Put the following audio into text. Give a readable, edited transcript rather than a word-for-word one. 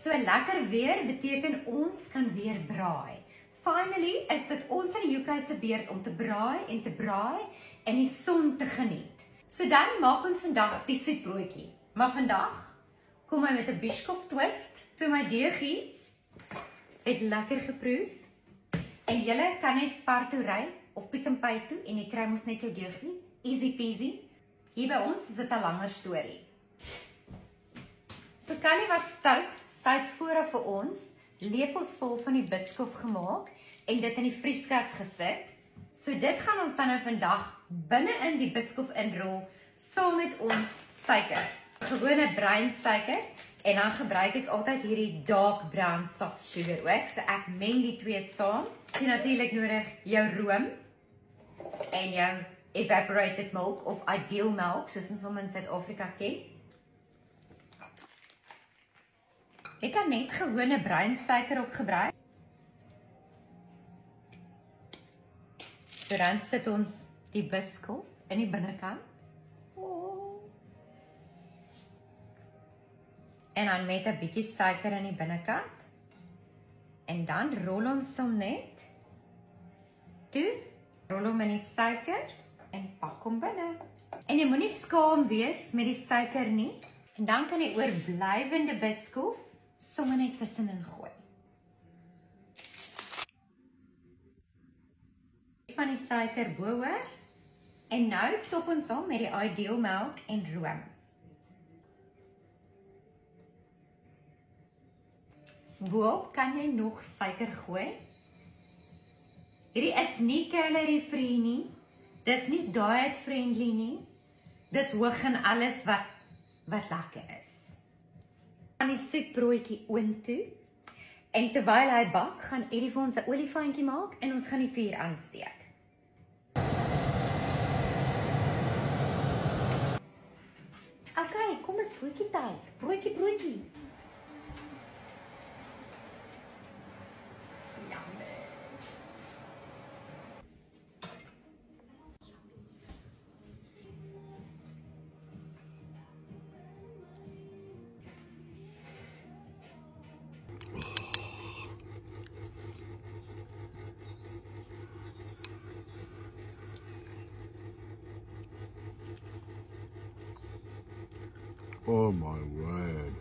So lekker weer beteken ons kan weer braai. Finally is dit ons in die UK se beurt om te braai en die son te geniet. So dan maak ons vandag die soetbroodjie. Maar vandag kom hy met 'n Biscoff twist. So my deegie het lekker geproe. En julle kan net Spar toe ry of Pick n Pay toe en jy kry mos net jou deegie. Easy peasy. Hier by ons is dit 'n langer storie. So Callie was stout, sy het vooraf vir ons lepels vol van die Biscoff gemaak en dit in die vrieskas gesit. So dit gaan ons dan nou vandag binne in die Biscoff inrol saam met ons suiker. Gewone bruin suiker en dan gebruik ek altyd hierdie dark brown soft sugar ook. So ek meng die twee saam. Jy natuurlik nodig jou room en jou evaporated milk of ideal milk soos ons hom in Suid-Afrika ken. Jy kan net gewone bruin suiker ook gebruik. So dan sit ons die Biscoff in die binnekant. En dan met 'n bietjie suiker in die binnekant. En dan rol ons hom net. Rol hom in die suiker en pak hom binne. En jy moenie skaam wees met die suiker nie. En dan kan jy oorblywende Biscoff sommer net tussenin gooi. Van die suiker bo-oor. En nou top ons hom met die ideal milk en room. Bo-op kan jy nog suiker gooi. Hierdie is nie calorie free nie. Dis nie diet friendly nie. Dis hoog in alles wat lekker is. Gaan die soetbroodjie oond toe. En terwyl hy bak, gaan Eddie vir ons 'n oliefantjie maak en ons gaan die vuur aansteek. Okay, kom ons broodjie tyd. Broodjie. Oh my word.